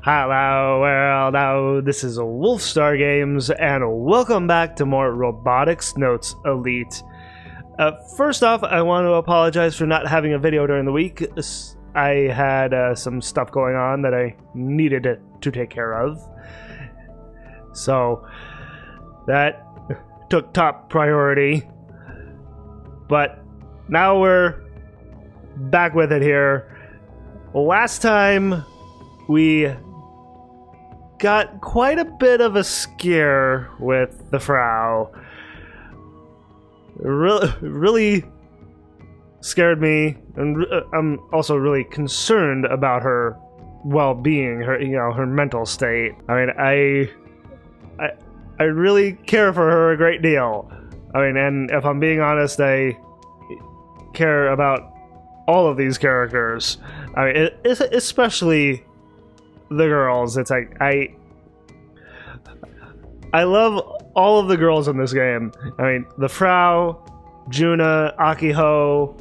Hello world, this is Wolfstar Games, and welcome back to more Robotics Notes Elite. First off, I want to apologize for not having a video during the week. I had some stuff going on that I needed to take care of. So, that took top priority. But now we're back with it here. Last time, we got quite a bit of a scare with the Frau. Really scared me, and I'm also really concerned about her well-being, her mental state. I mean, I really care for her a great deal. I mean, and if I'm being honest, I care about all of these characters. I mean, especially the girls. It's like I love all of the girls in this game. I mean, the Frau, Juna, Akiho,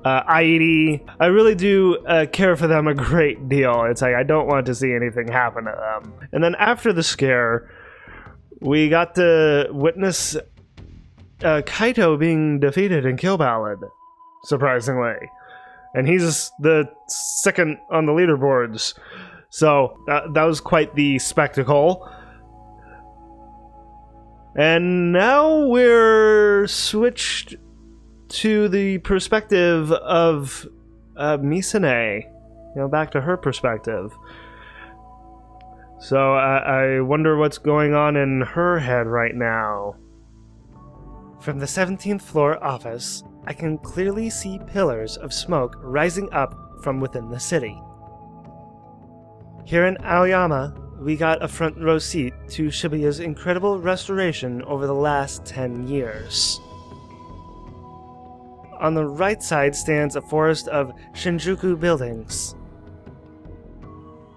Airi. I really do care for them a great deal. It's like I don't want to see anything happen to them. And then after the scare, we got to witness Kaito being defeated in Kill Ballad, surprisingly. And he's the second on the leaderboards. So that was quite the spectacle. And now we're switched to the perspective of Misa-ne. Back to her perspective. So I wonder what's going on in her head right now. From the 17th floor office, I can clearly see pillars of smoke rising up from within the city. Here in Aoyama, we got a front row seat to Shibuya's incredible restoration over the last 10 years. On the right side stands a forest of Shinjuku buildings.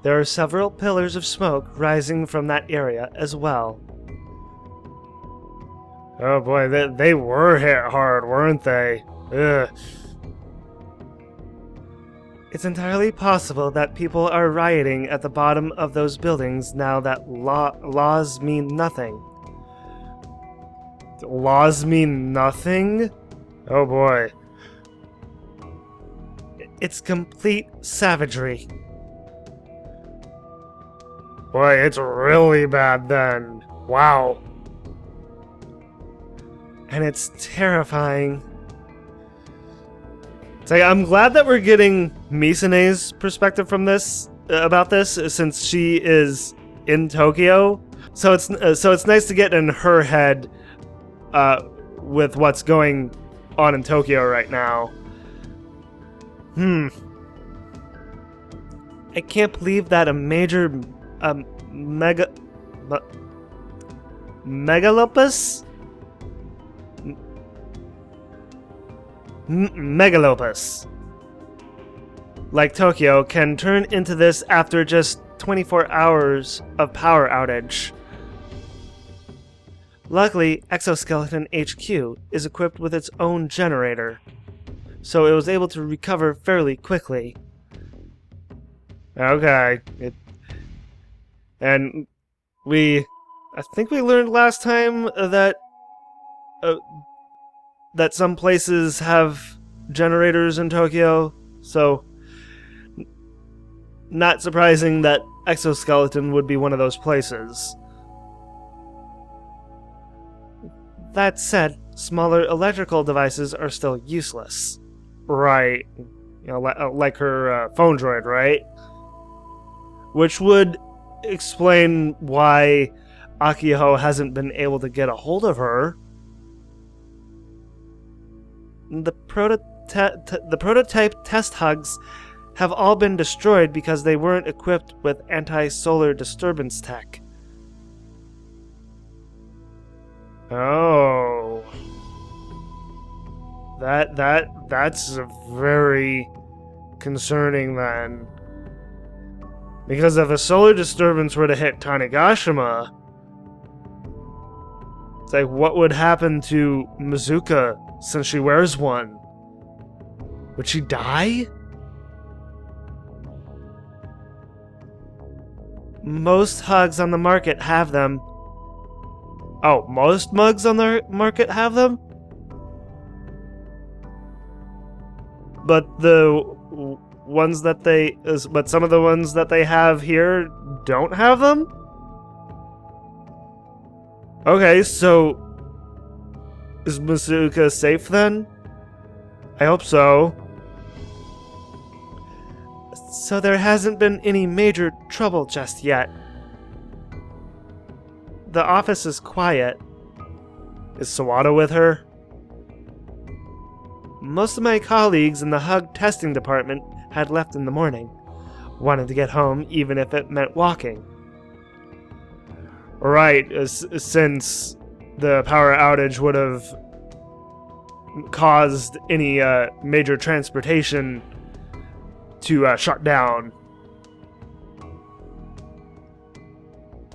There are several pillars of smoke rising from that area as well. Oh boy, they were hit hard, weren't they? Ugh. It's entirely possible that people are rioting at the bottom of those buildings now that laws mean nothing. Laws mean nothing? Oh boy. It's complete savagery. Boy, it's really bad then. Wow. And it's terrifying. So I'm glad that we're getting Misa-ne's perspective from this about this, since she is in Tokyo. So it's nice to get in her head with what's going on in Tokyo right now. I can't believe that a major megalopus like Tokyo can turn into this after just 24 hours of power outage. Luckily, Exoskeleton HQ is equipped with its own generator, so it was able to recover fairly quickly. Okay. And I think we learned last time that that some places have generators in Tokyo, so not surprising that Exoskeleton would be one of those places. That said, smaller electrical devices are still useless. Right. Like her phone droid, right? Which would explain why Akiho hasn't been able to get a hold of her. The prototype test hugs have all been destroyed because they weren't equipped with anti-solar disturbance tech. Oh. That's very concerning then. Because if a solar disturbance were to hit Tanegashima, it's like, what would happen to Mizuka since she wears one? Would she die? Most hugs on the market have them. Oh, most mugs on the market have them? But some of the ones that they have here don't have them? Okay, so is Masuka safe then? I hope so. So there hasn't been any major trouble just yet. The office is quiet. Is Sawada with her? Most of my colleagues in the hug testing department had left in the morning. Wanted to get home even if it meant walking. Right, since the power outage would have caused any major transportation to shut down.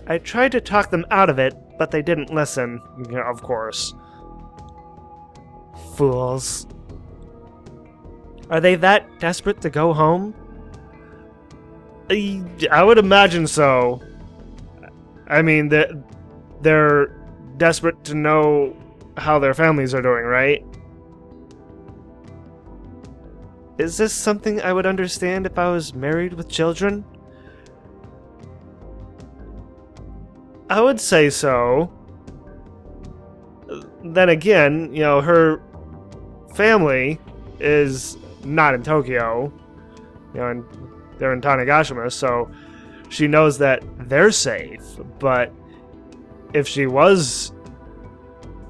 I tried to talk them out of it, but they didn't listen, of course. Fools. Are they that desperate to go home? I would imagine so. I mean, they're desperate to know how their families are doing, right? Is this something I would understand if I was married with children? I would say so. Then again, her family is not in Tokyo, and they're in Tanegashima, so she knows that they're safe. But if she was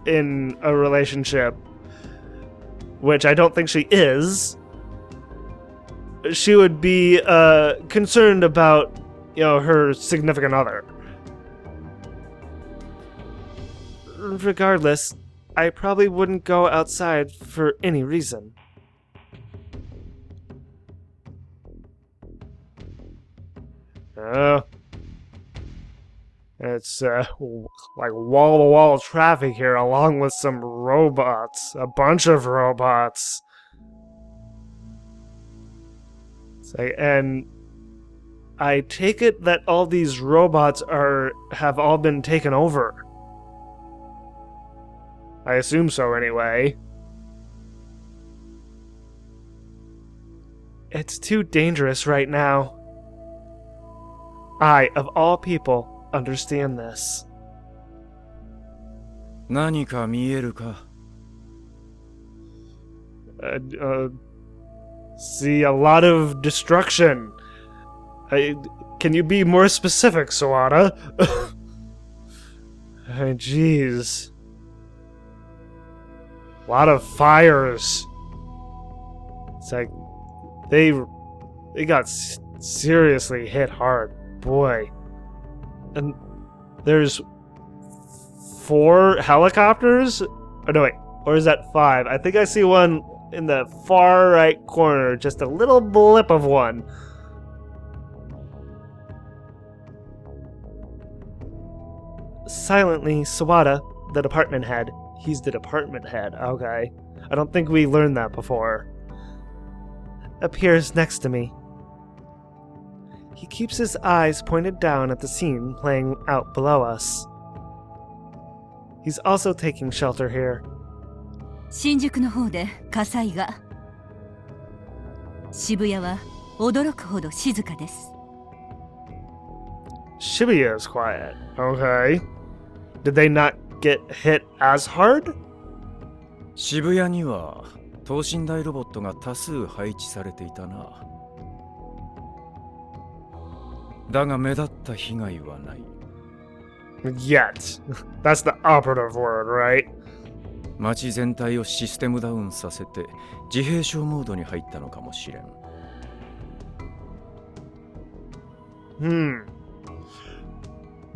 in a relationship, which I don't think she is, she would be concerned about, her significant other. Regardless, I probably wouldn't go outside for any reason. It's like wall-to-wall traffic here, along with some robots. A bunch of robots. And I take it that all these robots have all been taken over. I assume so, anyway. It's too dangerous right now. I, of all people, understand this. 何か見えるか? See a lot of destruction. Can you be more specific, Sawada? Jeez. A lot of fires. It's like they got seriously hit hard. Boy. And there's 4 helicopters? Oh, no, wait. Or is that 5? I think I see one in the far right corner. Just a little blip of one. Silently, Sawada, the department head. He's the department head. Okay. I don't think we learned that before. Appears next to me. He keeps his eyes pointed down at the scene playing out below us. He's also taking shelter here. 新宿の方で火災が。渋谷は驚くほど静かです。Shibuya is quiet. Okay. Did they not get hit as hard? 渋谷には等身大ロボットが多数配置されていたな。だが目立った被害はない。Yet. That's the operative word, right? 街全体をシステムダウンさせて自閉症モードに入ったのかもしれん。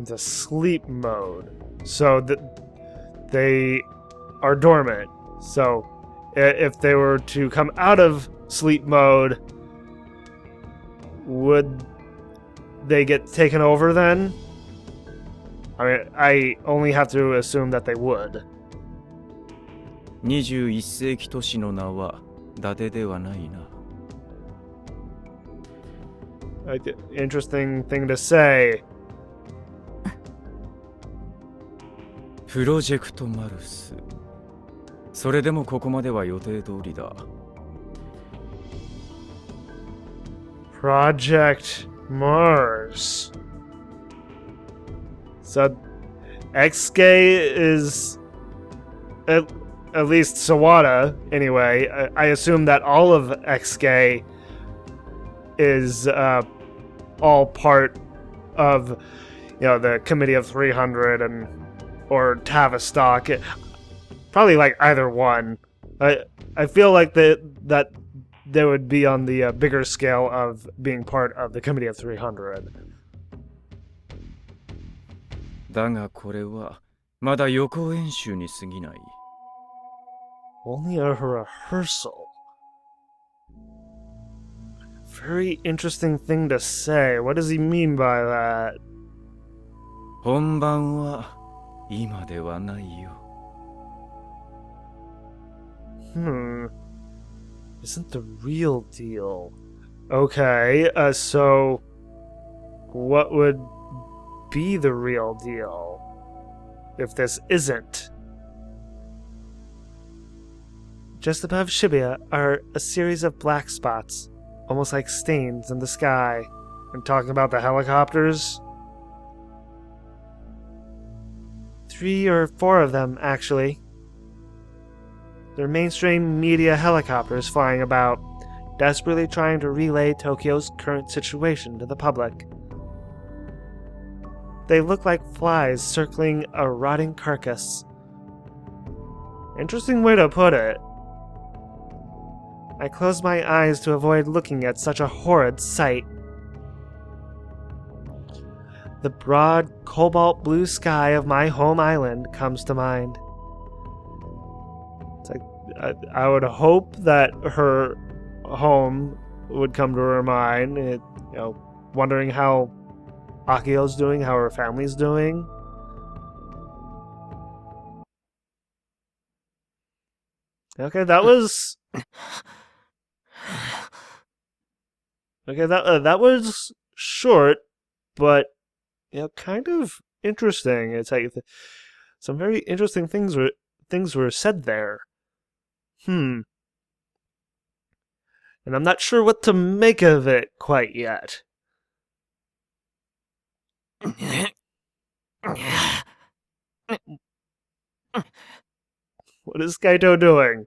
The sleep mode. So they are dormant. So if they were to come out of sleep mode, would they get taken over then? I mean, I only have to assume that they would. 21世紀都市の名は伊達ではないな。Interesting thing to say. プロジェクトマルス。それでもここまでは予定通りだ。Project Mars. So, XK is at least Sawada, anyway. I assume that all of XK is all part of, the Committee of 300 or Tavistock. Probably like either one. I feel like that they would be on the bigger scale of being part of the Committee of 300. だがこれはまだ予行演習に過ぎない。Only a rehearsal. Very interesting thing to say. What does he mean by that? 本番は今ではないよ。Isn't the real deal. Okay, so what would be the real deal if this isn't? Just above Shibuya are a series of black spots, almost like stains in the sky. I'm talking about the helicopters. 3 or 4 of them, actually. They're mainstream media helicopters flying about, desperately trying to relay Tokyo's current situation to the public. They look like flies circling a rotting carcass. Interesting way to put it. I close my eyes to avoid looking at such a horrid sight. The broad, cobalt blue sky of my home island comes to mind. It's like, I would hope that her home would come to her mind, wondering how Akio's doing, how her family's doing. Okay, that was... Okay, that was short, but kind of interesting. It's like some very interesting things were said there. And I'm not sure what to make of it quite yet. What is Kaito doing?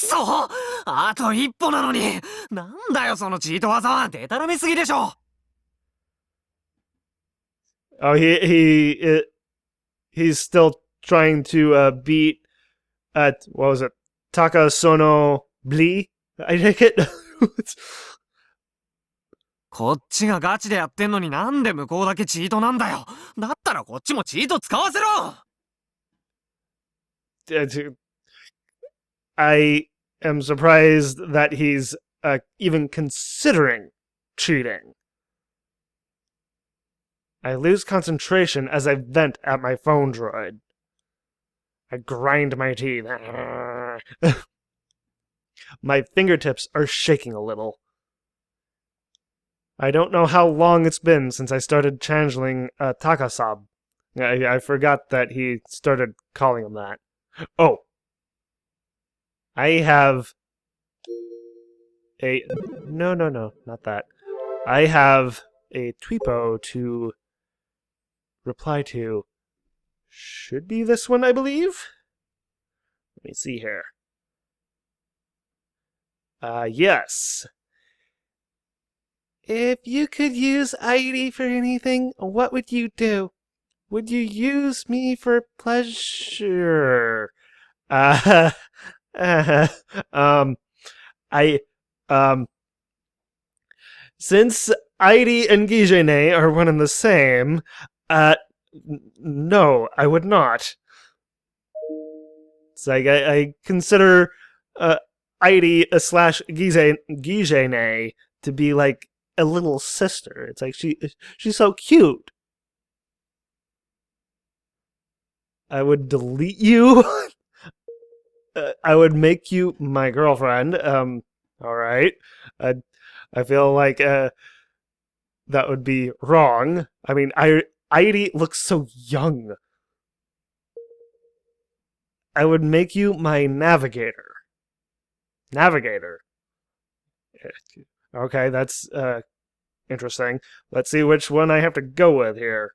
そうあと一歩なのになんだよそのチート技はデタラメすぎでしょ Oh, he's still trying to beat what was it? Takasono Blee? I take it. こっちがガチでやってんのになんで向こうだけチートなんだよだったらこっちもチート使わせろ I am surprised that he's even considering cheating. I lose concentration as I vent at my phone droid. I grind my teeth. My fingertips are shaking a little. I don't know how long it's been since I started channeling Takasab. I forgot that he started calling him that. Oh. I have a... No, not that. I have a tweepo to reply to. Should be this one, I believe? Let me see here. Yes. If you could use ID for anything, what would you do? Would you use me for pleasure? Since Airi and Gijene are one and the same, no, I would not. It's like, I consider, Airi / Gijene to be like a little sister. It's like, she's so cute. I would delete you. I would make you my girlfriend. Alright. I feel like, that would be wrong. I mean, Airi looks so young. I would make you my navigator. Navigator. Okay, that's interesting. Let's see which one I have to go with here.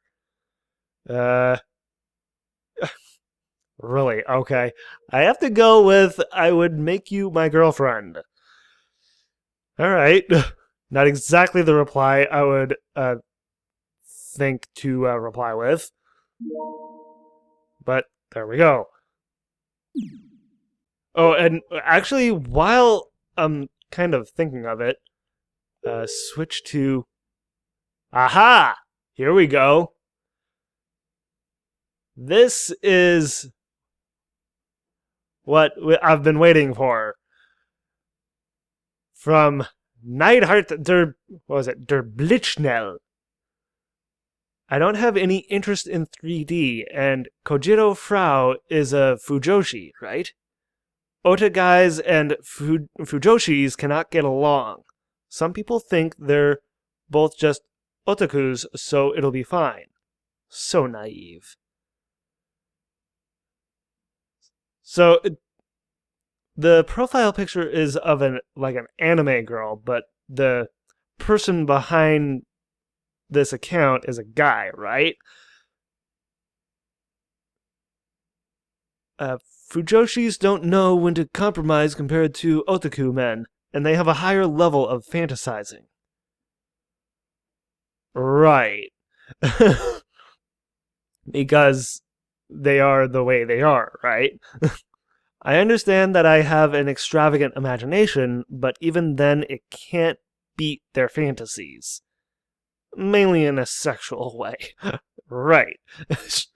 Really? Okay. I have to go with I would make you my girlfriend. Alright. Not exactly the reply I would think to reply with. But there we go. Oh, and actually, while I'm kind of thinking of it, switch to... Aha! Here we go. This is what I've been waiting for. From Neidhart der Blitznell. I don't have any interest in 3D, and Kojiro Frau is a Fujoshi, right? Ota guys and Fujoshis cannot get along. Some people think they're both just otakus, so it'll be fine. So naive. So, the profile picture is of an anime girl, but the person behind this account is a guy, right? Fujoshis don't know when to compromise compared to otaku men, and they have a higher level of fantasizing. Right. Because they are the way they are, right? I understand that I have an extravagant imagination, but even then it can't beat their fantasies. Mainly in a sexual way. Right.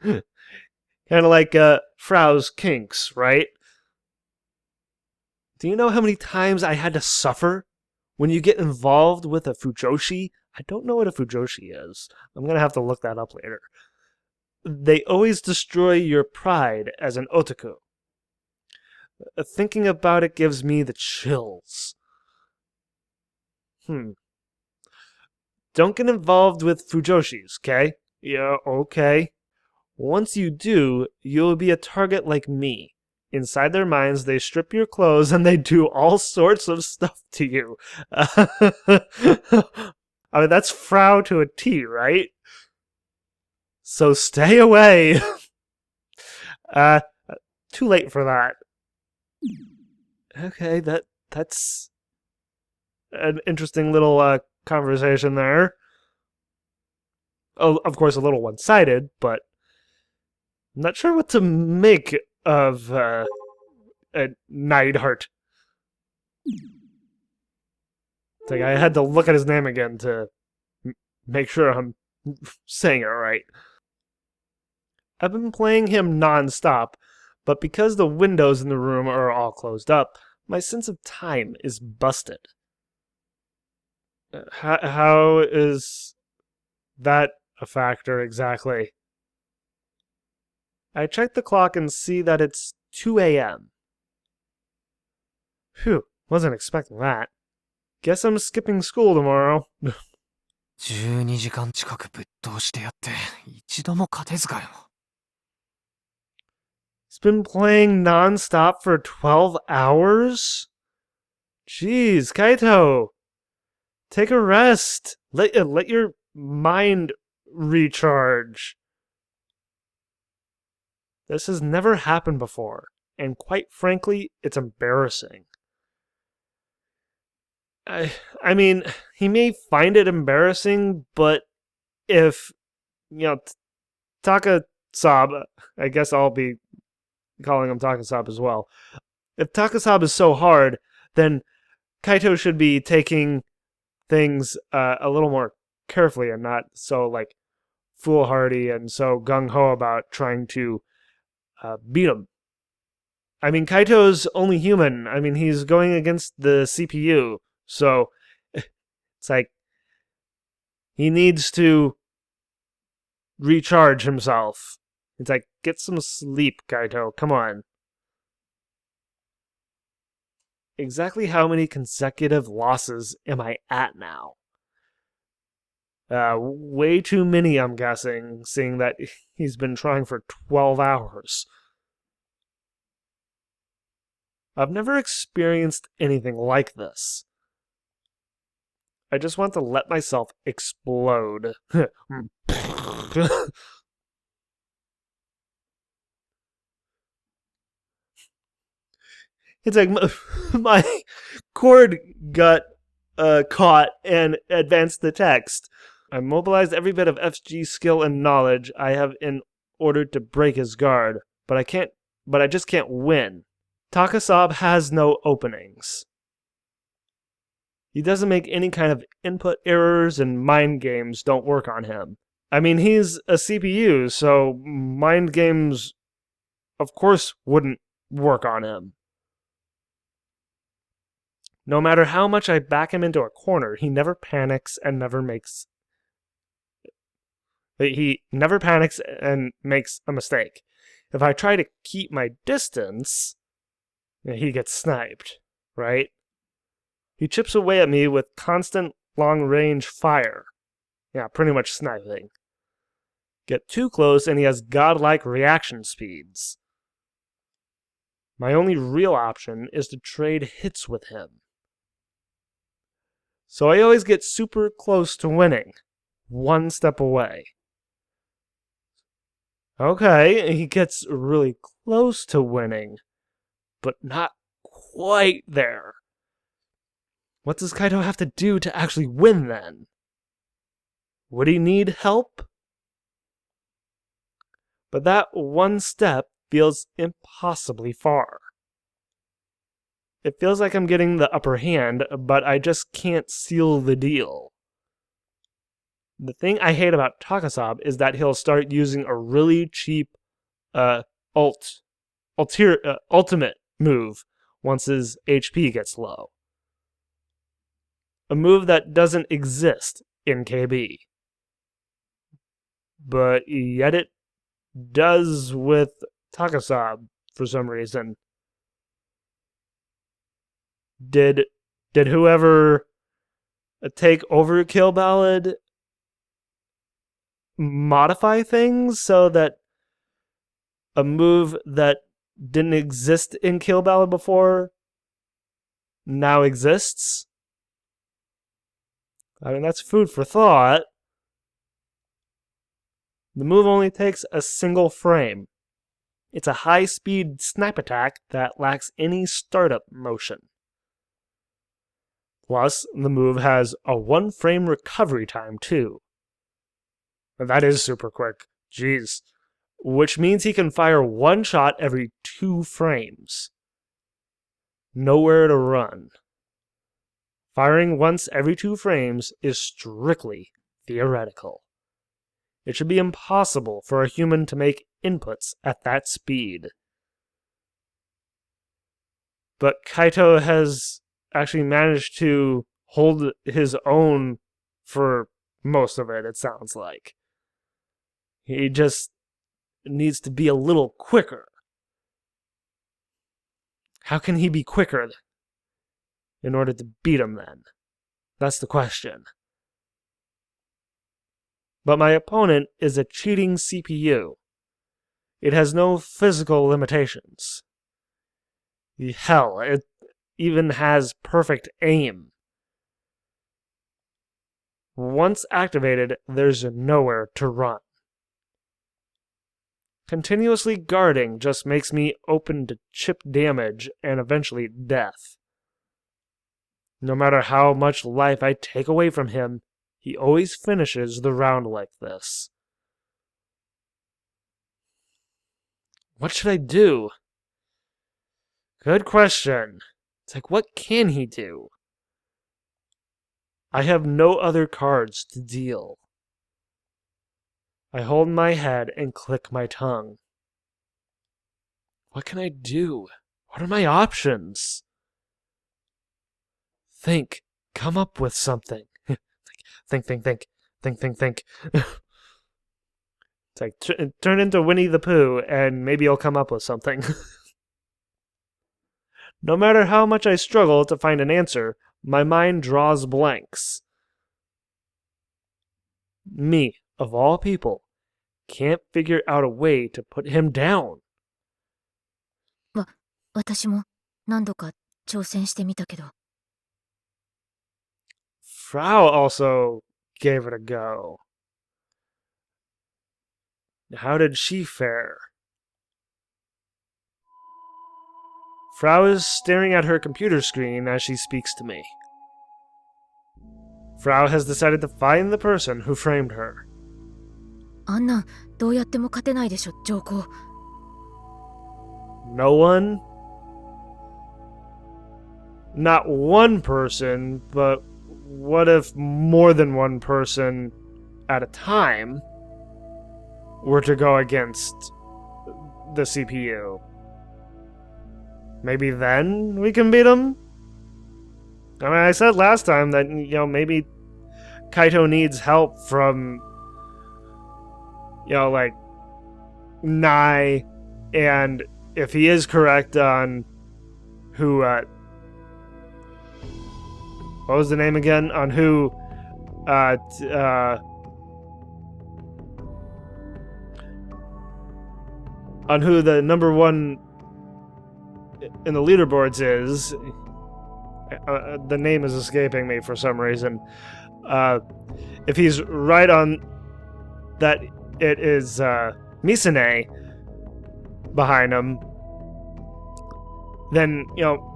Kind of like Frau's kinks, right? Do you know how many times I had to suffer when you get involved with a Fujoshi? I don't know what a Fujoshi is. I'm going to have to look that up later. They always destroy your pride as an otaku. Thinking about it gives me the chills. Don't get involved with Fujoshis, okay? Yeah, okay. Once you do, you'll be a target like me. Inside their minds, they strip your clothes and they do all sorts of stuff to you. I mean, that's Frau to a T, right? So stay away. Too late for that. Okay, that's an interesting little conversation there. Oh, of course, a little one-sided, but I'm not sure what to make of Neidhart. It's like I had to look at his name again to make sure I'm saying it right. I've been playing him non-stop, but because the windows in the room are all closed up, my sense of time is busted. How is that a factor exactly? I check the clock and see that it's 2 a.m. Phew, wasn't expecting that. Guess I'm skipping school tomorrow. 12時間近くぶっ通してやって一度も勝てずかよ。 He's been playing non-stop for 12 hours? Jeez, Kaito! Take a rest. Let your mind recharge. This has never happened before, and quite frankly, it's embarrassing. I mean, he may find it embarrassing, but if, Takasab, I guess I'll be calling him Takasab as well. If Takasab is so hard, then Kaito should be taking things a little more carefully and not so, foolhardy and so gung-ho about trying to beat him. I mean, Kaito's only human. I mean, he's going against the CPU, so it's like he needs to recharge himself. It's like, get some sleep, Kaito. Come on. Exactly how many consecutive losses am I at now? Way too many, I'm guessing, seeing that he's been trying for 12 hours. I've never experienced anything like this. I just want to let myself explode. It's like my cord got caught and advanced the text. I mobilized every bit of FG skill and knowledge I have in order to break his guard, but I just can't win. Takasab has no openings. He doesn't make any kind of input errors, and mind games don't work on him. I mean, he's a CPU, so mind games, of course, wouldn't work on him. No matter how much I back him into a corner, he never panics and never makes... He never panics and makes a mistake. If I try to keep my distance, he gets sniped, right? He chips away at me with constant long-range fire. Yeah, pretty much sniping. Get too close and he has godlike reaction speeds. My only real option is to trade hits with him. So I always get super close to winning. One step away. Okay, he gets really close to winning, but not quite there. What does Kaito have to do to actually win then? Would he need help? But that one step feels impossibly far. It feels like I'm getting the upper hand, but I just can't seal the deal. The thing I hate about Takasab is that he'll start using a really cheap ultimate move once his HP gets low. A move that doesn't exist in KB. But yet it does with Takasab for some reason. Did whoever take over Kill Ballad modify things so that a move that didn't exist in Kill Ballad before now exists? I mean, that's food for thought. The move only takes a single frame. It's a high-speed snipe attack that lacks any startup motion. Plus, the move has a 1-frame recovery time, too. That is super quick. Jeez. Which means he can fire one shot every 2 frames. Nowhere to run. Firing once every 2 frames is strictly theoretical. It should be impossible for a human to make inputs at that speed. But Kaito has actually managed to hold his own for most of it, it sounds like. He just needs to be a little quicker. How can he be quicker in order to beat him then? That's the question. But my opponent is a cheating CPU. It has no physical limitations. Hell, it even has perfect aim. Once activated, there's nowhere to run. Continuously guarding just makes me open to chip damage and eventually death. No matter how much life I take away from him, he always finishes the round like this. What should I do? Good question. It's like, what can he do? I have no other cards to deal. I hold my head and click my tongue. What can I do? What are my options? Think. Come up with something. Think. It's like, turn into Winnie the Pooh, and maybe I'll come up with something. No matter how much I struggle to find an answer, my mind draws blanks. Me, of all people, can't figure out a way to put him down. 私も何度か挑戦してみたけど、 Frau also gave it a go. How did she fare? Frau is staring at her computer screen as she speaks to me. Frau has decided to find the person who framed her. あんなんどうやっても勝てないでしょ、上皇。 No one? Not one person, but what if more than one person at a time were to go against the CPU? Maybe then we can beat him? I mean, I said last time that, maybe Kaito needs help from, like, Nai, and if he is correct on who, what was the name again? On who, on who the number one in the leaderboards is. The name is escaping me for some reason. If he's right on that it is Misa-ne behind him, then,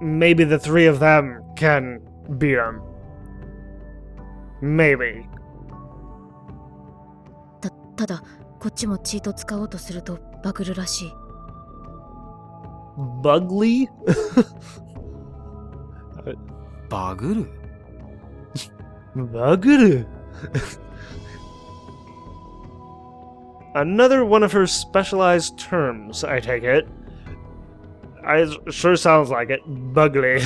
maybe the three of them can beat him. Maybe. ただこっちもチート使おうとするとバグるらしい。 Bugly? バグる Buguru. Another one of her specialized terms, I take it. It sure sounds like it. Bugly.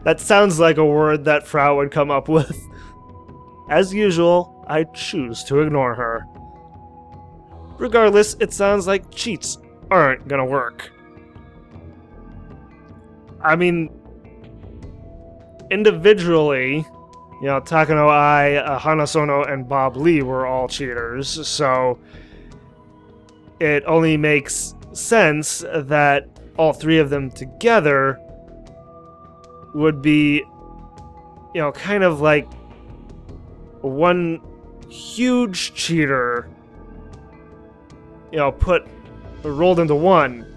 That sounds like a word that Frau would come up with. As usual, I choose to ignore her. Regardless, it sounds like cheats aren't gonna work. I mean, individually, Takano Ai, Hanasono, and Bob Lee were all cheaters, so it only makes sense that all three of them together would be, kind of like one huge cheater, rolled into one,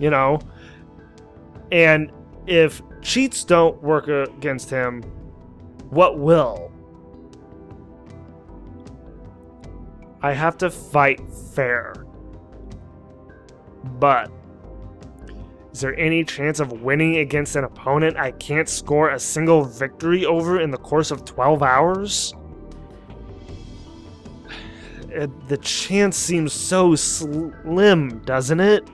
And if cheats don't work against him, what will? I have to fight fair. But is there any chance of winning against an opponent I can't score a single victory over in the course of 12 hours? The chance seems so slim, doesn't it?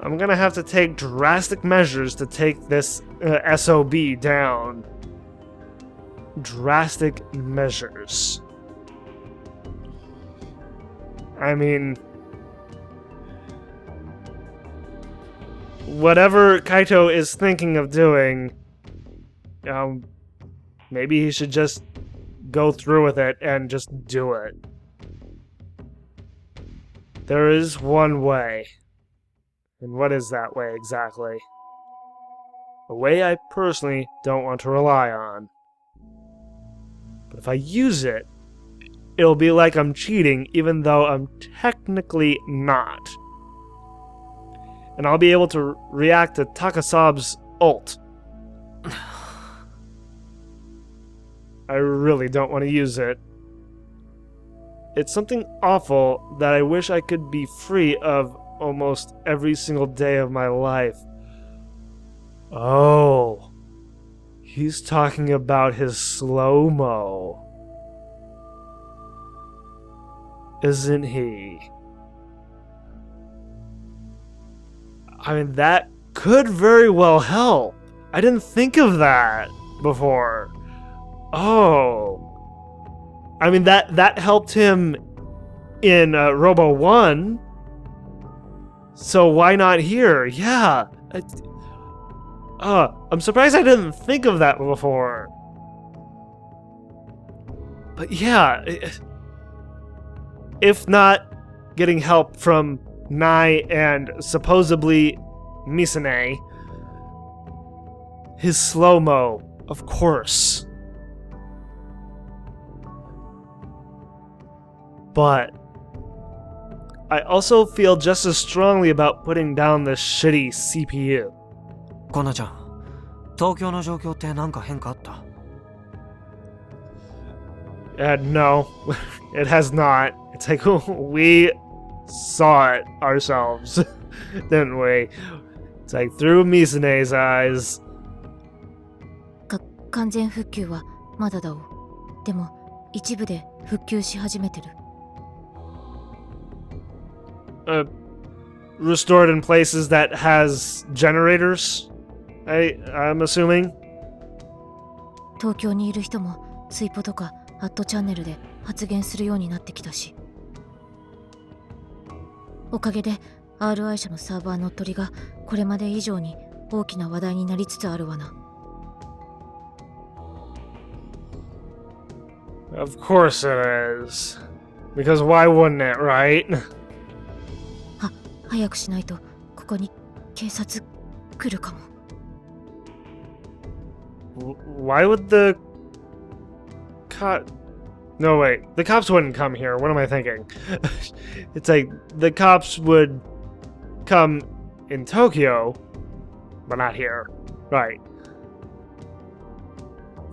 I'm gonna have to take drastic measures to take this SOB down. Drastic measures. I mean, whatever Kaito is thinking of doing, maybe he should just go through with it and just do it. There is one way. And what is that way exactly? A way I personally don't want to rely on. But if I use it, it'll be like I'm cheating even though I'm technically not. And I'll be able to react to Takasabe's ult. I really don't want to use it. It's something awful that I wish I could be free of almost every single day of my life. Oh, he's talking about his slo-mo. Isn't he? I mean, that could very well help. I didn't think of that before. Oh. I mean, that helped him in Robo 1. So why not here? Yeah. I'm surprised I didn't think of that before. But yeah, if not getting help from Nai and supposedly Misa-ne, his slo-mo, of course. But I also feel just as strongly about putting down this shitty CPU. コナちゃん、東京の状況ってなんか変化あった？ No, it has not. It's like we saw it ourselves, didn't we? It's like through Misa-ne's eyes. 完全復旧はまだだお。でも一部で復旧し始めてる。Restored in places that has generators, I'm assuming. 東京にいる人もツイポとかアットチャンネルで発言するようになってきたし、おかげで RI 社のサーバー乗っ取りがこれまで以上に大きな話題になりつつあるわな。Of course it is. Because why wouldn't it, right? 早くしないとここに警察来るかも。Why would the No, wait. The cops wouldn't come here. What am I thinking? It's like the cops would come in Tokyo, but not here. Right.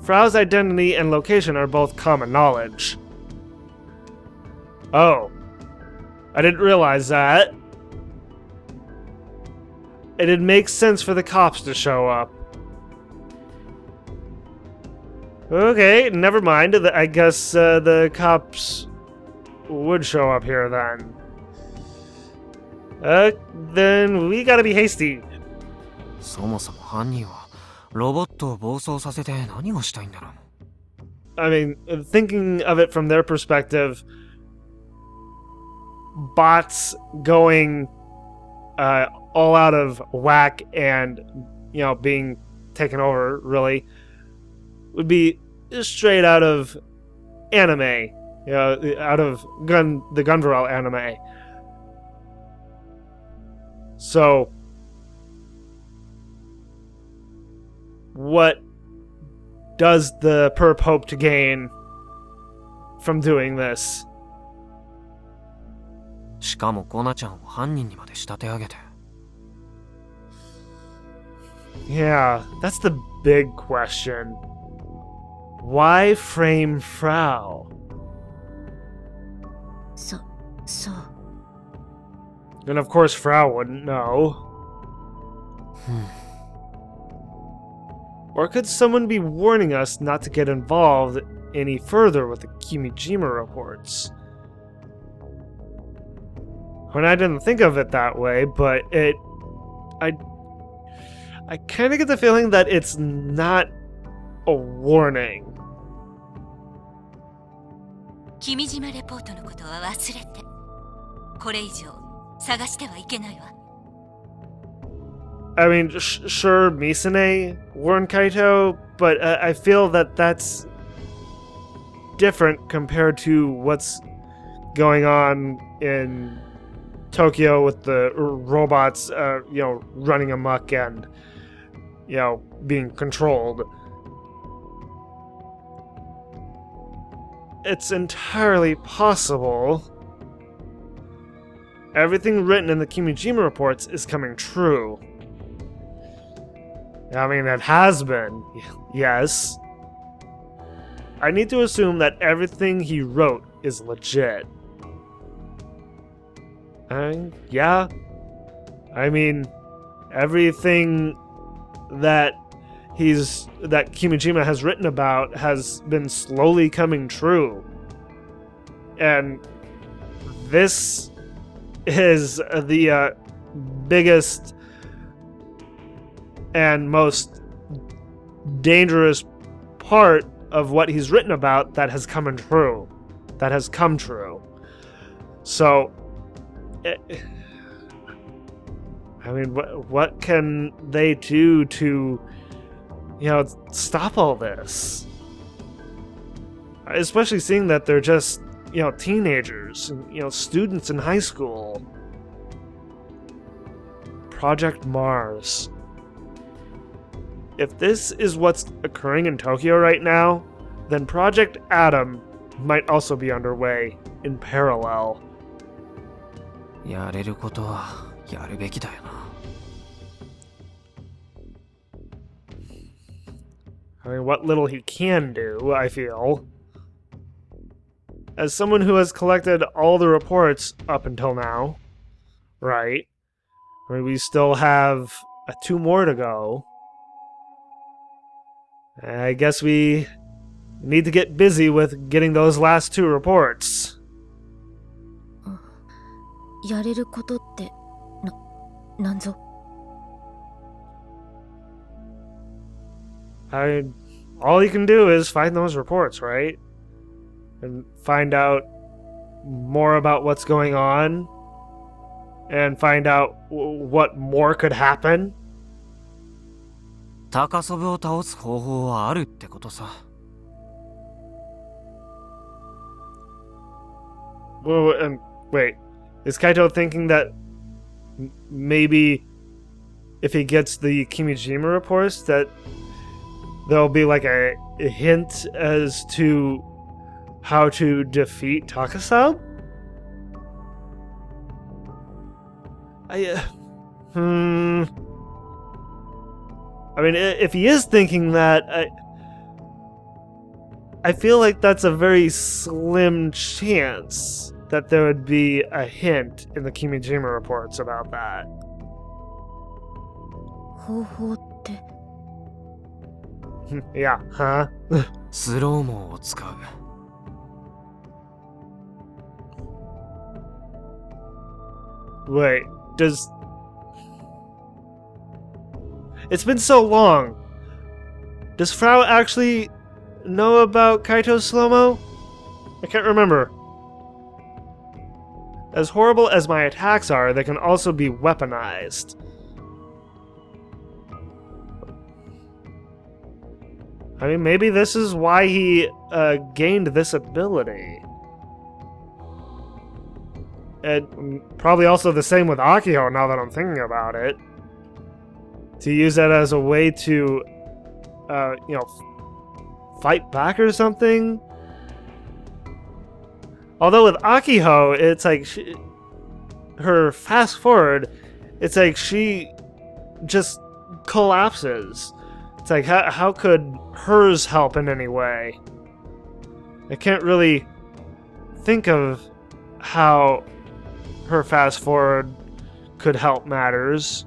Frau's identity and location are both common knowledge. Oh. I didn't realize that. It'd make sense for the cops to show up. Okay, never mind. I guess the cops would show up here then. Then we gotta be hasty. そもそも犯人はロボットを暴走させて何をしたいんだろう。 I mean, thinking of it from their perspective, bots going all out of whack and, you know, being taken over, really, would be straight out of anime, you know, out of the Gunvarel anime. So, what does the perp hope to gain from doing this? しかもコナちゃんを犯人にまで仕立て上げて。 Yeah, that's the big question. Why frame Frau? そう。 And of course Frau wouldn't know. Or could someone be warning us not to get involved any further with the Kimijima reports? When I didn't think of it that way, but I kind of get the feeling that it's not a warning. 君島レポートのことは忘れて。これ以上探してはいけないわ。I mean, sure, Misa-ne warned Kaito, but I feel that that's different compared to what's going on in Tokyo with the robots, you know, running amok and, you know, being controlled. It's entirely possible everything written in the Kimijima reports is coming true. I mean, it has been, yes. I need to assume that everything he wrote is legit. Yeah. I mean, everything that Kimijima has written about has been slowly coming true. And this is the biggest and most dangerous part of what he's written about that has come true. That has come true. So, I mean, what can they do to, you know, stop all this? Especially seeing that they're just, teenagers, students in high school. Project Mars. If this is what's occurring in Tokyo right now, then Project Atom might also be underway in parallel. やれることはやるべきだよな。I mean, what little he can do, I feel. As someone who has collected all the reports up until now, right? I mean, we still have 2 more to go. I guess we need to get busy with getting those last 2 reports. やれることって、なんぞ。All you can do is find those reports, right? And find out more about what's going on. And find out what more could happen. 高祖父を倒す方法はあるってことさ。Wait, is Kaito thinking that maybe if he gets the Kimijima reports that there'll be like a hint as to how to defeat Takasab? I mean, if he is thinking that, I feel like that's a very slim chance that there would be a hint in the Kimijima reports about that. 方法って。Yeah, huh? スローモを使う。Wait, does... It's been so long. Does Frau actually know about Kaito's slo-mo? I can't remember. As horrible as my attacks are, they can also be weaponized. I mean, maybe this is why he gained this ability. And probably also the same with Akio, now that I'm thinking about it. To use that as a way to, fight back or something? Although with Akiho, it's like her fast forward, it's like she just collapses. It's like, how could hers help in any way? I can't really think of how her fast forward could help matters.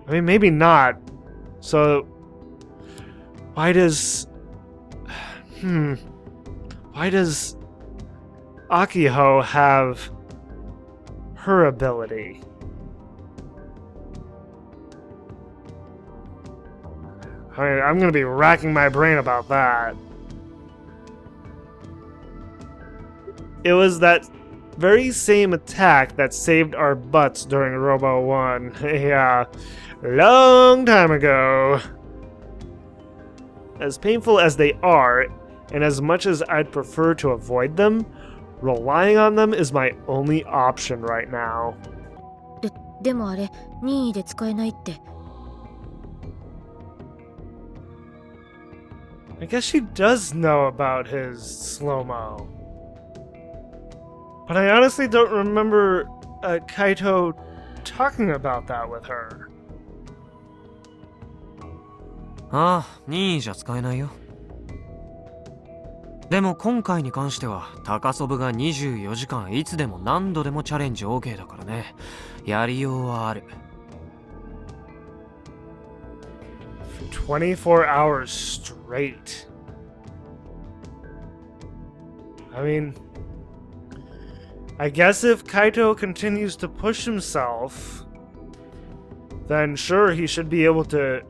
I mean, maybe not. So, why does... Why does Akiho have her ability? I mean, I'm gonna be racking my brain about that. It was that very same attack that saved our butts during Robo 1. Yeah, long time ago. As painful as they are, and as much as I'd prefer to avoid them, relying on them is my only option right now. でもあれ、任意で使えないって。I guess she does know about his slo-mo. But I honestly don't remember Kaito talking about that with her. ああ、任意じゃ使えないよ。でも今回に関しては高祖父が24時間いつでも何度でもチャレンジ OK だからね。やりようはある。24 hours straight. I mean, I guess if Kaito continues to push himself, then sure, he should be able to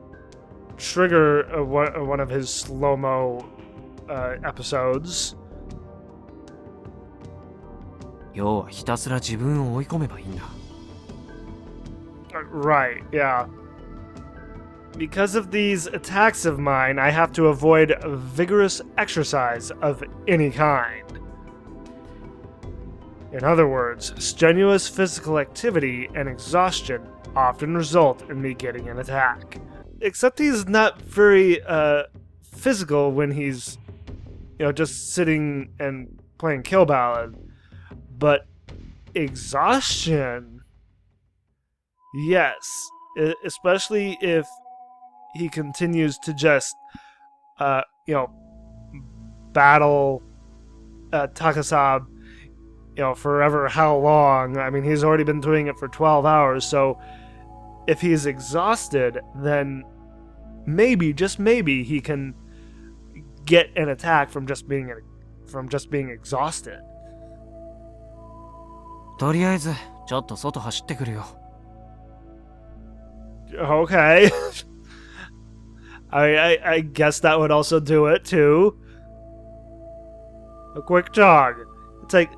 trigger one of his slo-mo episodes. 要はひたすら自分を追い込めばいいんだ。Right, yeah. Because of these attacks of mine, I have to avoid vigorous exercise of any kind. In other words, strenuous physical activity and exhaustion often result in me getting an attack. Except he's not very physical when he's, just sitting and playing Kill Ballad. But exhaustion, yes, especially if he continues to just, battle Takasab, forever how long. I mean, he's already been doing it for 12 hours, so if he's exhausted, then maybe, just maybe, he can get an attack from just being exhausted. とりあえずちょっと外走ってくるよ。 Okay. I guess that would also do it, too. A quick jog. It's like,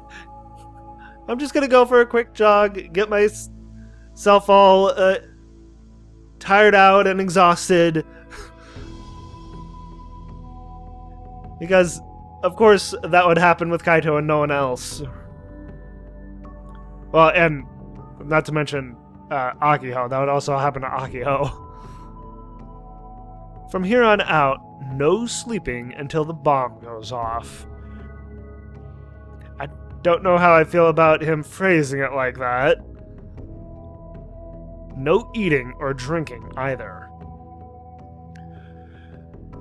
I'm just gonna go for a quick jog, get myself all tired out and exhausted. Because, of course, that would happen with Kaito and no one else. Well, and not to mention Akiho. That would also happen to Akiho. From here on out, no sleeping until the bomb goes off. I don't know how I feel about him phrasing it like that. No eating or drinking either.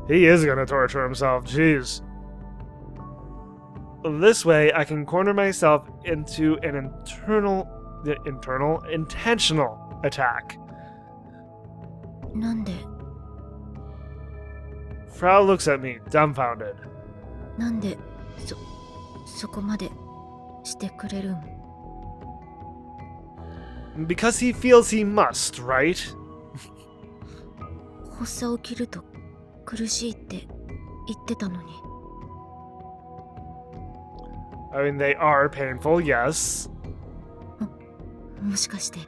He is gonna torture himself, jeez. This way, I can corner myself into an intentional attack. なんで Frau looks at me, dumbfounded. なんでそこまでしてくれるん Because he feels he must, right? 発作起きると苦しいって言ってたのに I mean, they are painful, yes. もしかして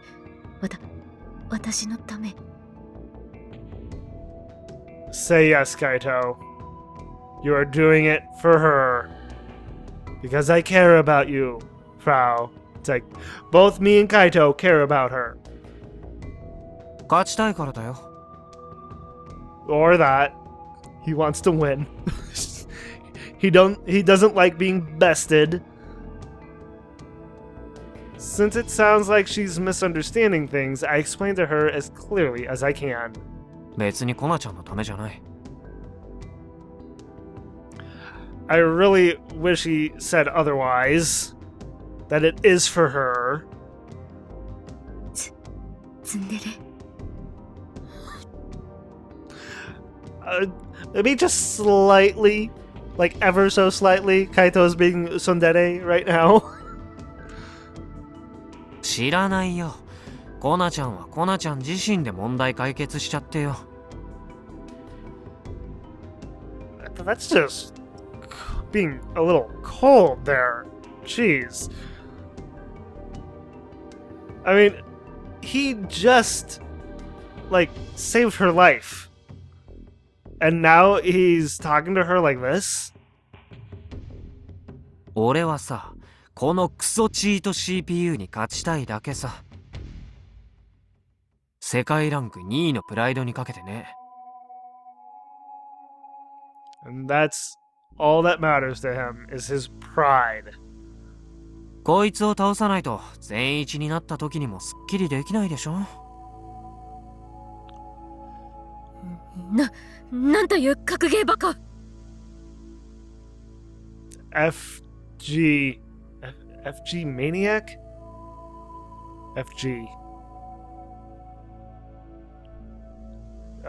私のため Say yes, Kaito. You are doing it for her. Because I care about you, Frau. It's like, both me and Kaito care about her. 勝ちたいからだよ。 Or that. He wants to win. He doesn't like being bested. Since it sounds like she's misunderstanding things, I explain to her as clearly as I can. 別にコナちゃんのためじゃない。 I really wish he said otherwise. That it is for her. ツンデレ Maybe just slightly, like ever so slightly, Kaito's being tsundere right now. 知らないよ。コナちゃんはコナちゃん自身で問題解決しちゃってよ。 That's just being a little cold there. Jeez. I mean, he just, saved her life. And now he's talking to her like this? 俺はさ、このクソチート CPU に勝ちたいだけさ。世界ランク2位のプライドにかけてね。 And that's all that matters to him, is his pride. こいつを倒さないと全一になった時にもすっきりできないでしょ。なんという格ゲーバカ FG Maniac? FG.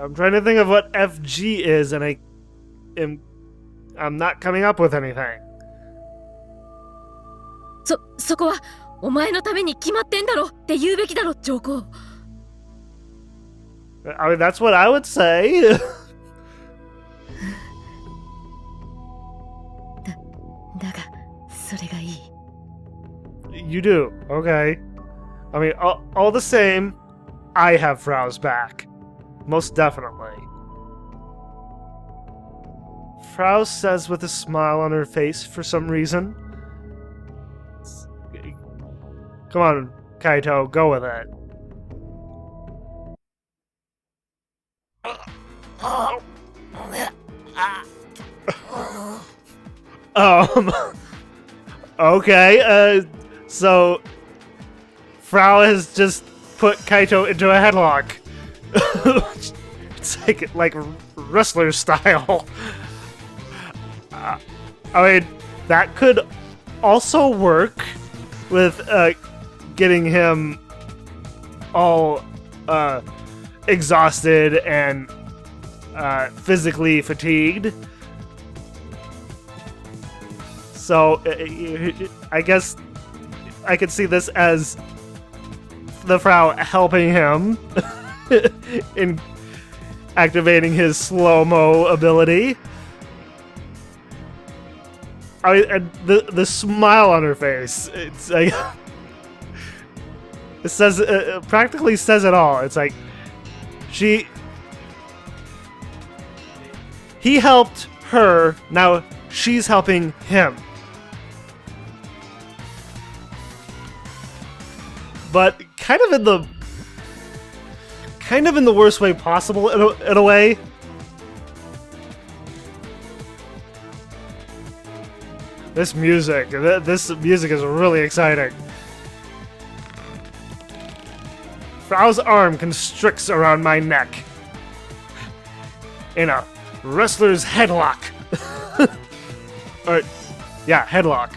I'm trying to think of what FG is, and I'm not coming up with anything. そこはお前のために決まってんだろって言うべきだろ上皇 I mean, that's what I would say. だがそれがいい You do, okay. I mean, all the same, I have Frau's back. most definitely. Frau says with a smile on her face for some reason. Come on, Kaito, go with it. Okay, so Frau has just put Kaito into a headlock. It's like wrestler style. I mean, that could also work with getting him all exhausted and physically fatigued. So I guess I could see this as the Frau helping him in activating his slo-mo ability. And the smile on her face, it's like it says practically says it all. It's like he helped her, now she's helping him. But kind of in the worst way possible in a way. This music is really exciting. Frau's arm constricts around my neck in a wrestler's headlock. Or, yeah, headlock.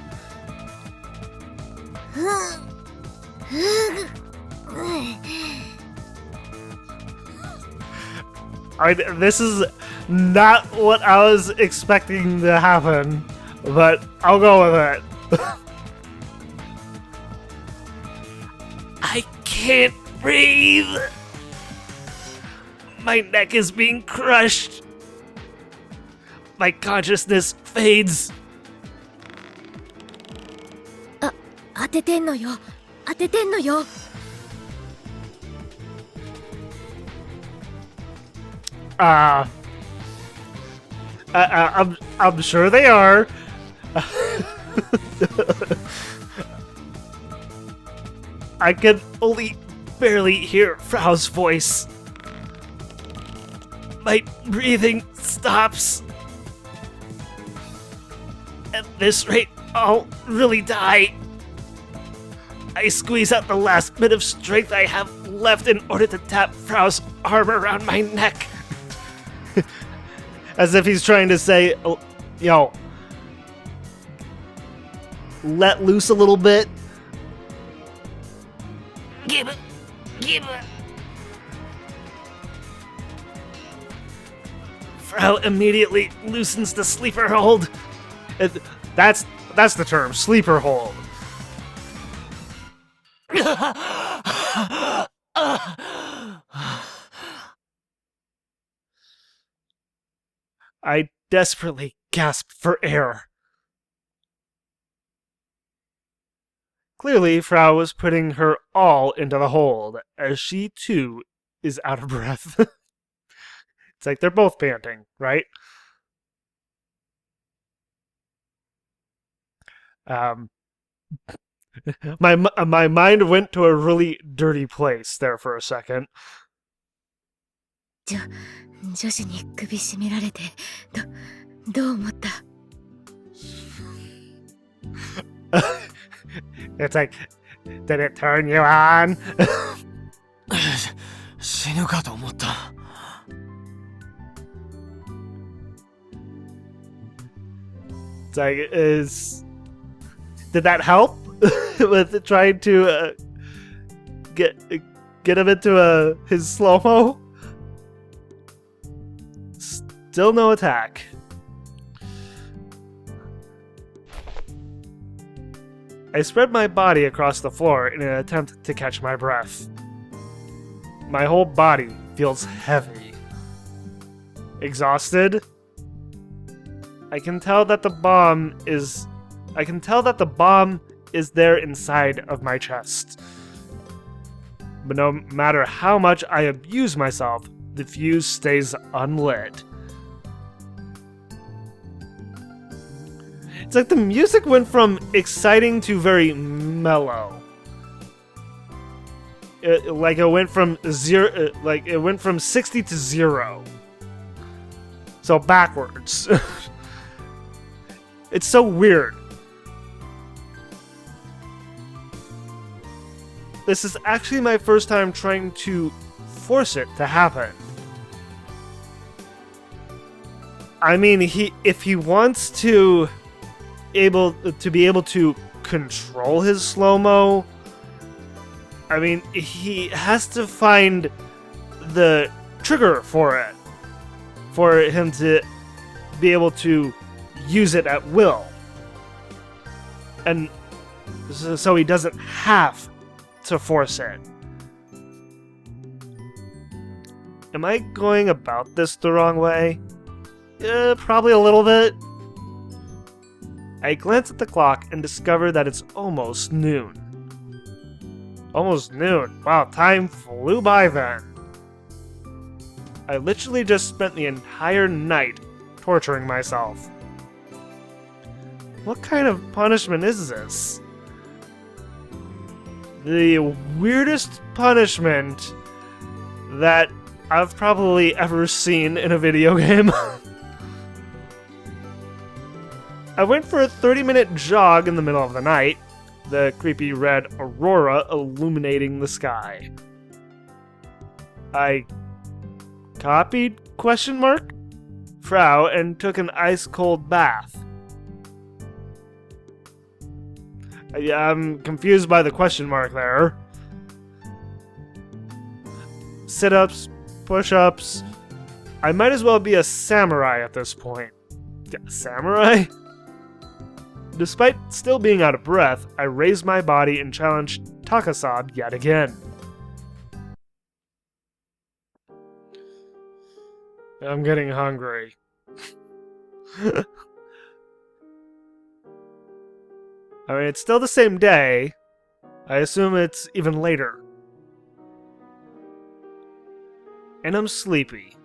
This is not what I was expecting to happen, but I'll go with it. I can't breathe. My neck is being crushed. My consciousness fades. 当ててんのよ。当ててんのよ。I'm sure they are. I can only barely hear Frau's voice. My breathing stops. At this rate, I'll really die. I squeeze out the last bit of strength I have left in order to tap Frau's arm around my neck. As if he's trying to say, yo, let loose a little bit. Give it. Frau immediately loosens the sleeper hold. That's the term, sleeper hold. I desperately gasped for air. Clearly, Frau was putting her all into the hold, as she too is out of breath. It's like they're both panting, right? My mind went to a really dirty place there for a second. 女子に首絞められてどう思った？ It's like, did it turn you on? 死ぬかと思った。 It's like, did that help with trying to get him into his slo-mo? Still no attack. I spread my body across the floor in an attempt to catch my breath. My whole body feels heavy. Exhausted? I can tell that the bomb is there inside of my chest. But no matter how much I abuse myself, the fuse stays unlit. It's like the music went from exciting to very mellow. It went from 60 to 0. So backwards. It's so weird. This is actually my first time trying to force it to happen. I mean, if he wants to be able to control his slo-mo, I mean, he has to find the trigger for it, for him to be able to use it at will. And so he doesn't have to force it. Am I going about this the wrong way? Probably a little bit. I glance at the clock and discover that it's almost noon. Almost noon. Wow, time flew by then. I literally just spent the entire night torturing myself. What kind of punishment is this? The weirdest punishment that I've probably ever seen in a video game. I went for a 30-minute jog in the middle of the night, the creepy red aurora illuminating the sky. I copied ? Frau and took an ice-cold bath. I'm confused by the question mark there. Sit-ups, push-ups. I might as well be a samurai at this point. Samurai? Despite still being out of breath, I raised my body and challenged Takasab yet again. I'm getting hungry. I mean, it's still the same day. I assume it's even later. And I'm sleepy.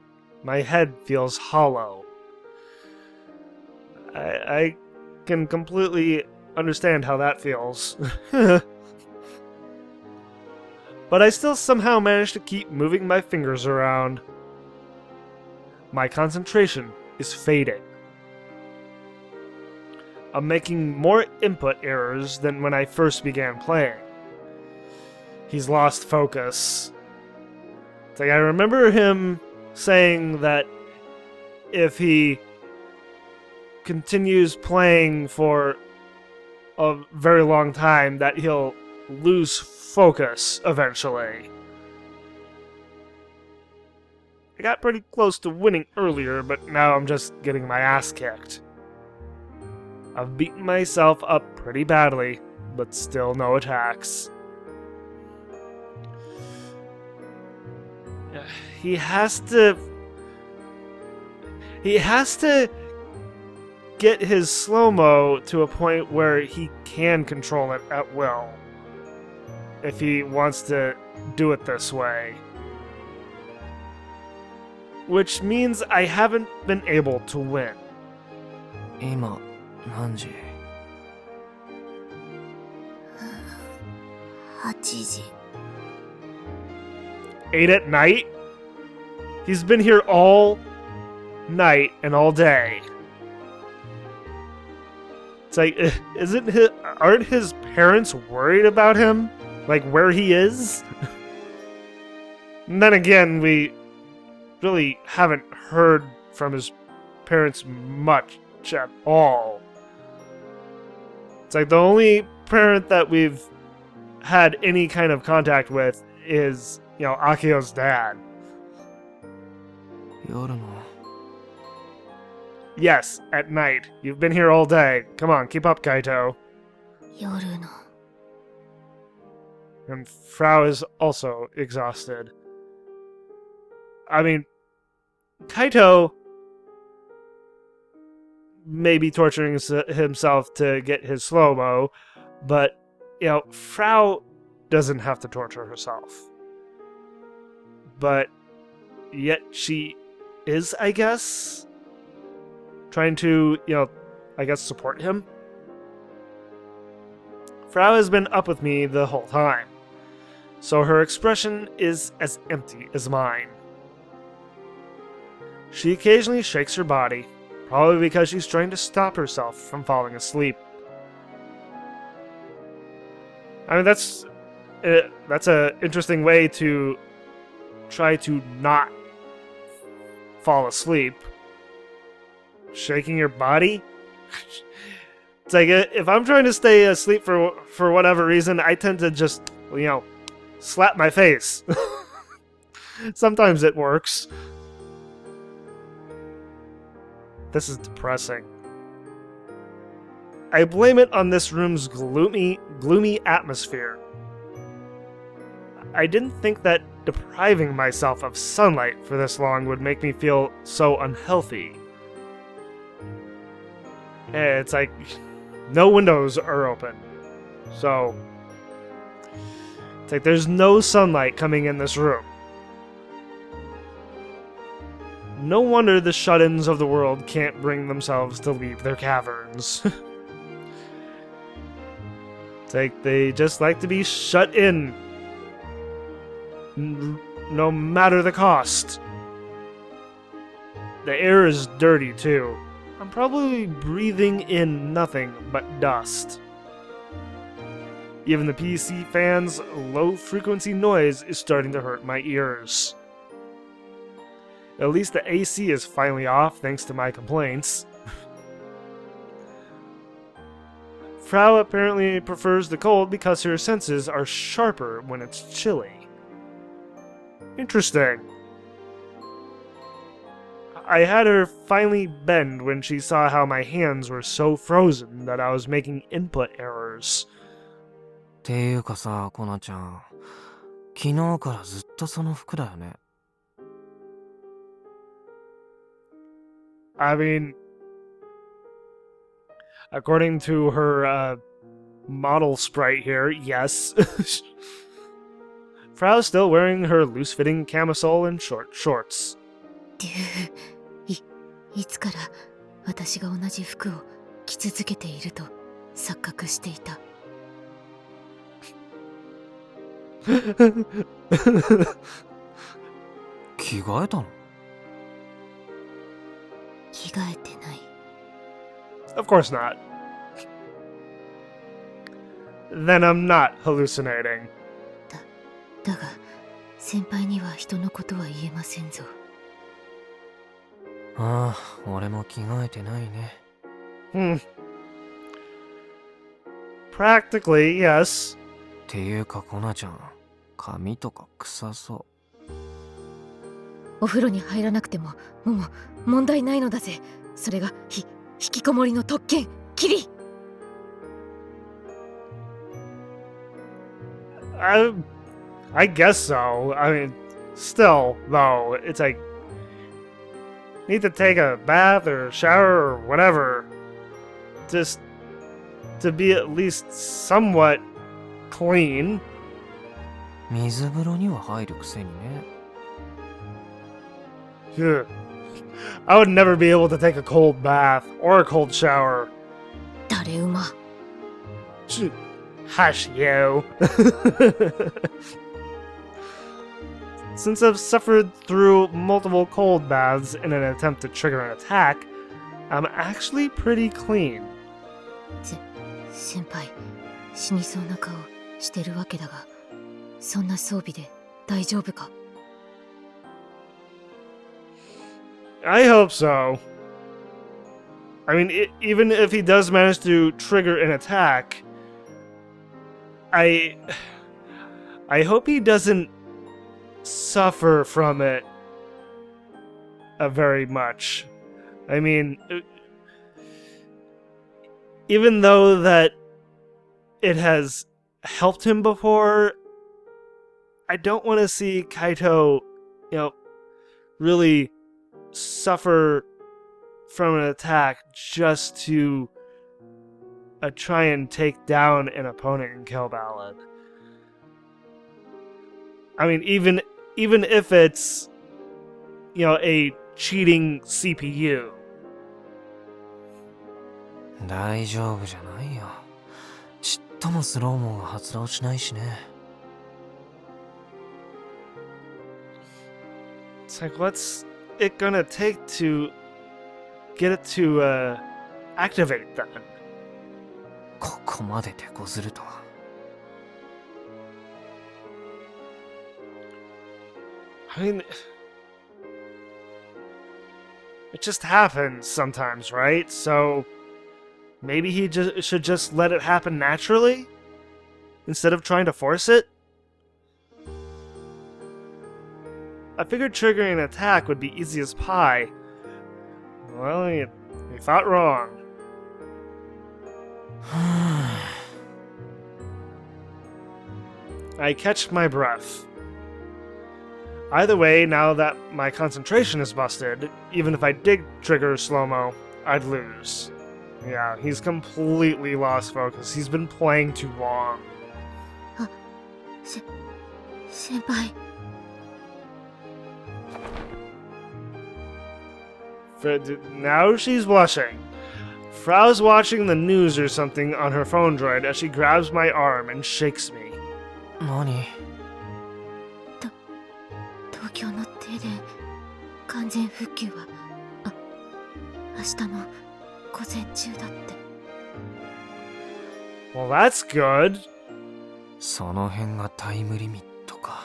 My head feels hollow. I can completely understand how that feels. But I still somehow manage to keep moving my fingers around. My concentration is fading. I'm making more input errors than when I first began playing. He's lost focus. It's like I remember him saying that if he continues playing for a very long time, that he'll lose focus eventually. I got pretty close to winning earlier, but now I'm just getting my ass kicked. I've beaten myself up pretty badly, but still no attacks. He has to get his slo-mo to a point where he can control it at will, if he wants to do it this way. Which means I haven't been able to win. 今何時8時 8 at night? He's been here all night and all day. It's like, aren't his parents worried about him? Like, where he is? And then again, we really haven't heard from his parents much at all. It's like the only parent that we've had any kind of contact with is, Akio's dad. 夜の Yes, at night. You've been here all day. Come on, keep up, Kaito. 夜の And Frau is also exhausted. I mean, Kaito may be torturing himself to get his slo-mo, but, Frau doesn't have to torture herself. But yet she is, I guess, trying to, I guess support him. Frau has been up with me the whole time, so her expression is as empty as mine. She occasionally shakes her body, probably because she's trying to stop herself from falling asleep. I mean, that's an interesting way to try to not fall asleep. Shaking your body? It's like, if I'm trying to stay asleep for whatever reason, I tend to just, slap my face. Sometimes it works. This is depressing. I blame it on this room's gloomy atmosphere. I didn't think that depriving myself of sunlight for this long would make me feel so unhealthy. It's like, no windows are open. So, it's like there's no sunlight coming in this room. No wonder the shut-ins of the world can't bring themselves to leave their caverns. It's like they just like to be shut in, no matter the cost. The air is dirty too. I'm probably breathing in nothing but dust. Even the PC fans' low-frequency noise is starting to hurt my ears. At least the AC is finally off thanks to my complaints. Frau apparently prefers the cold because her senses are sharper when it's chilly. Interesting. I had her finally bend when she saw how my hands were so frozen that I was making input errors. ていうかさ、コナちゃん。昨日からずっとその服だよね。I mean, according to her model sprite here, yes. Frau's still wearing her loose-fitting camisole and short shorts. いつから私が同じ服を着続けていると錯覚していた。着替えたの？着替えてない。Of course not. Then I'm not hallucinating. だが先輩には人のことは言えませんぞ。ああ、俺も着替えてないね。Practically, yes. ていうかコナちゃん、髪とか臭そう。お風呂に入らなくてももう問題ないのだぜ。それが引きこもりの特権、キリ。I guess so. I mean, still, though, it's like, need to take a bath or shower or whatever, just to be at least somewhat clean. 水風呂には入るくせにね。Ugh. I would never be able to take a cold bath or a cold shower. 誰馬。Hush, you. Since I've suffered through multiple cold baths in an attempt to trigger an attack, I'm actually pretty clean. 先輩、死にそうな顔してるわけだが、そんな装備で大丈夫か？ I hope so. I mean, even if he does manage to trigger an attack, I hope he doesn't suffer from it very much. I mean, even though that it has helped him before, I don't want to see Kaito, really suffer from an attack just to try and take down an opponent in Kill Ballad. I mean, even if it's a cheating CPU. 大丈夫じゃないよ。ちっともスローモンが発動しないしね。It's like, what's it gonna take to get it to activate then? ここまで手こずるとは。I mean, it just happens sometimes, right? So maybe he should just let it happen naturally instead of trying to force it? I figured triggering an attack would be easy as pie. Well, you thought wrong. I catch my breath. Either way, now that my concentration is busted, even if I did trigger slo-mo, I'd lose. Yeah, he's completely lost focus. He's been playing too long. 先輩 Now she's blushing. Frau's watching the news or something on her phone droid as she grabs my arm and shakes me. 何？東京の停電完全復旧は明日の午前中だって。 Well, that's good. その辺がタイムリミットか。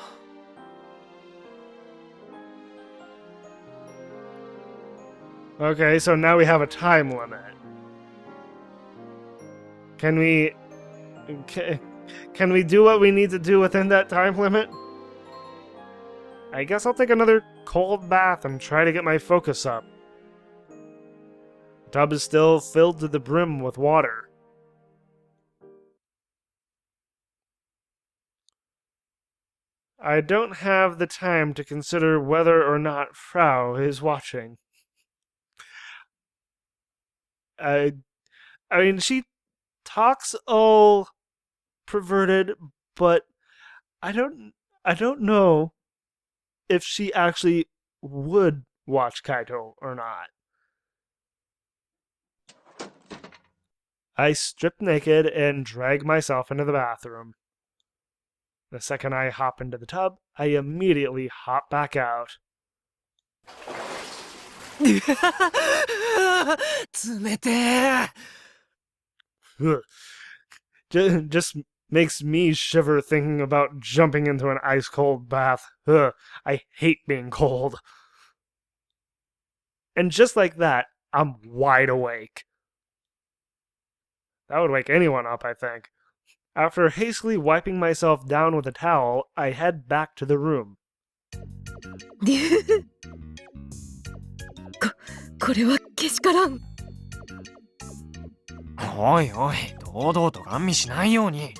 Okay, so now we have a time limit. Can we do what we need to do within that time limit? I guess I'll take another cold bath and try to get my focus up. The tub is still filled to the brim with water. I don't have the time to consider whether or not Frau is watching. I mean, she talks all perverted, but I don't know if she actually would watch Kaito or not. I strip naked and drag myself into the bathroom. The second I hop into the tub, I immediately hop back out. 冷てえ。 Just makes me shiver thinking about jumping into an ice-cold bath. Ugh, I hate being cold. And just like that, I'm wide awake. That would wake anyone up, I think. After hastily wiping myself down with a towel, I head back to the room. これはけしからん。おいおい、堂々とガン見しないように。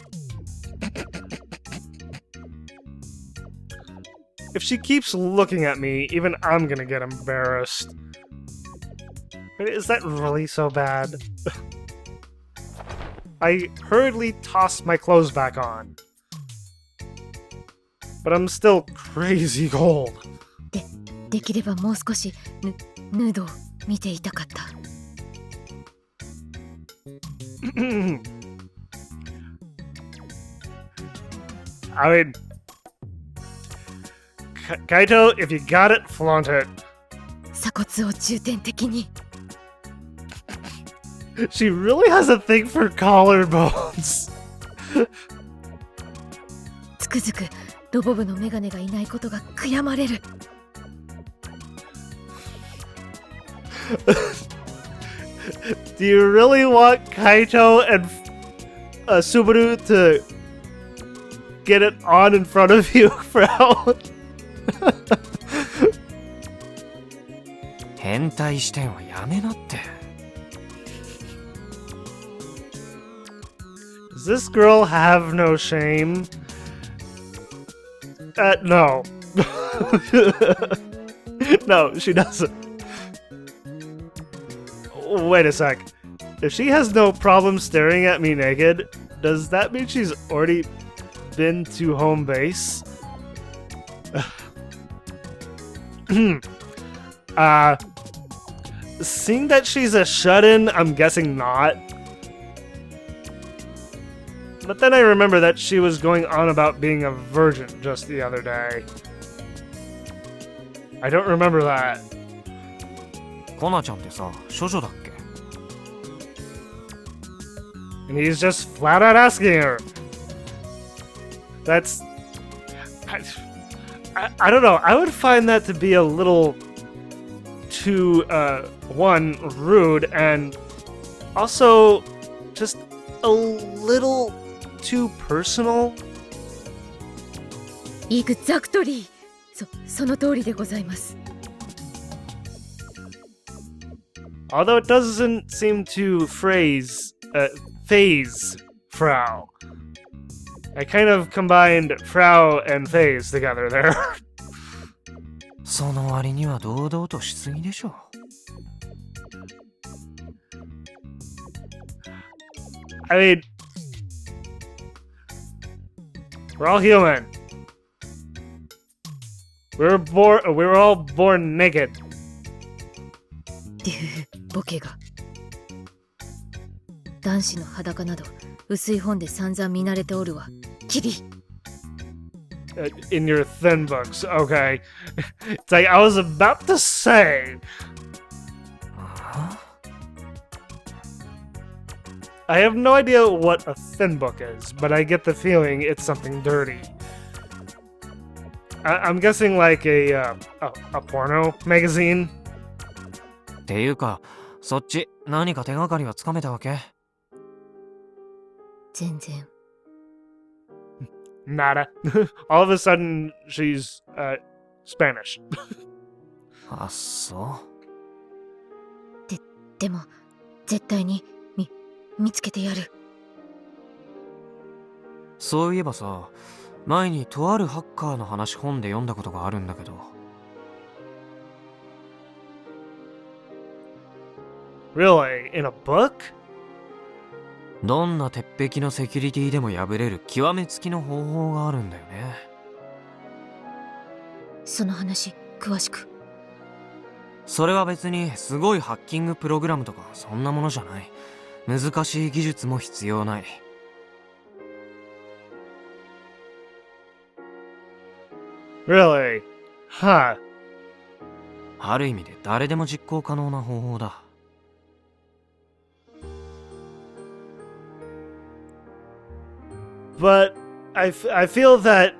If she keeps looking at me, even I'm gonna get embarrassed. But is that really so bad? I hurriedly toss my clothes back on. But I'm still crazy cold. できればもう少しヌードを見ていたかった。I mean, Kaito, if you got it, flaunt it. 鎖骨を重点的に。She really has a thing for collarbones. つくづくロボ部のメガネがいないことが悔やまれる。Do you really want Kaito and Subaru to get it on in front of you, Frau? 変態視点はやめなって。Does this girl have no shame? No. No, she doesn't. Wait a sec. If she has no problem staring at me naked, does that mean she's already been to home base? Seeing that she's a shut-in, I'm guessing not. But then I remember that she was going on about being a virgin just the other day. I don't remember that. コナちゃんってさ、処女だっけ？ And he's just flat out asking her. That's... I don't know. I would find that to be a little too, one, rude, and also just a little too personal. Exactly. その通りでございます。 Although it doesn't seem to phase Frau. I kind of combined Frau and phase together there. その割には堂々としすぎでしょ。I mean, we're all human. We're all born naked. っていうボケが。男子の裸など薄い本で散々見慣れておるわ。キリ。In your thin books, okay. It's like I was about to say. I have no idea what a thin book is, but I get the feeling it's something dirty. I'm guessing like a porno magazine. っていうか、そっち何か手がかりはつかめたわけ？全然。Nada. All of a sudden, she's Spanish. あ、そう。でも絶対に見つけてやる。そういえばさ、前にとあるハッカーの話本で読んだことがあるんだけど。Really? In a book? どんな鉄壁のセキュリティでも破れる極めつきの方法があるんだよね。その話詳しく。それは別にすごいハッキングプログラムとかそんなものじゃない。難しい技術も必要ない。Really? Huh. ある意味で誰でも実行可能な方法だ。But I feel that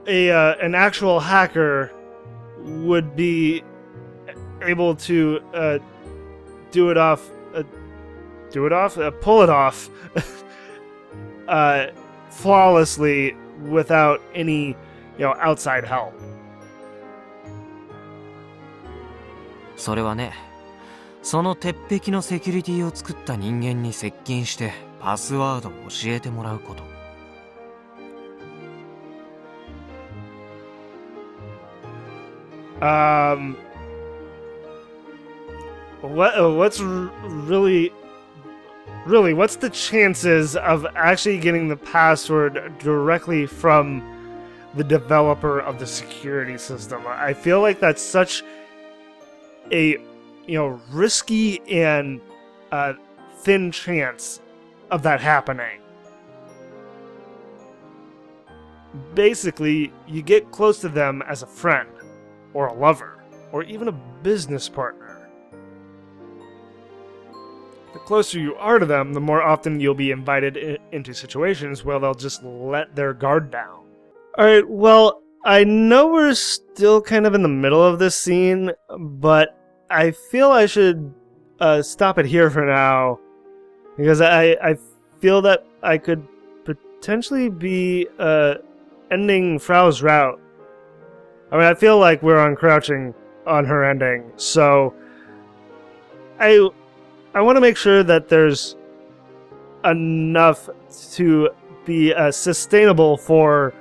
an actual hacker would be able to pull it off flawlessly without any outside help. それはね、その鉄壁のセキュリティを作った人間に接近してパスワードを教えてもらうこと。What's really what's the chances of actually getting the password directly from the developer of the security system? I feel like that's such a risky and thin chance of that happening. Basically, you get close to them as a friend, or a lover, or even a business partner. The closer you are to them, the more often you'll be invited into situations where they'll just let their guard down. Alright, well, I know we're still kind of in the middle of this scene, but I feel I should stop it here for now, because I feel that I could potentially be ending Frau's route. I mean, I feel like we're uncrouching on her ending, so I want to make sure that there's enough to be sustainable for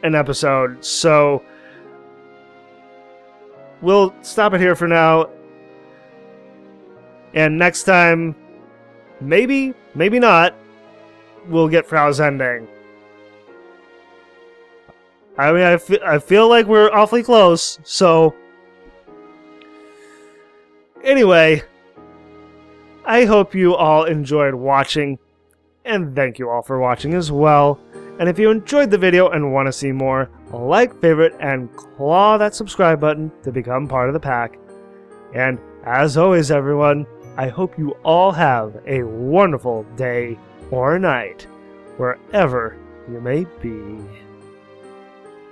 an episode, so we'll stop it here for now, and next time, maybe not, we'll get Frau's ending. I mean, I feel like we're awfully close, so Anyway, I hope you all enjoyed watching, and thank you all for watching as well. And if you enjoyed the video and want to see more, like, favorite, and claw that subscribe button to become part of the pack. And as always, everyone, I hope you all have a wonderful day or night, wherever you may be.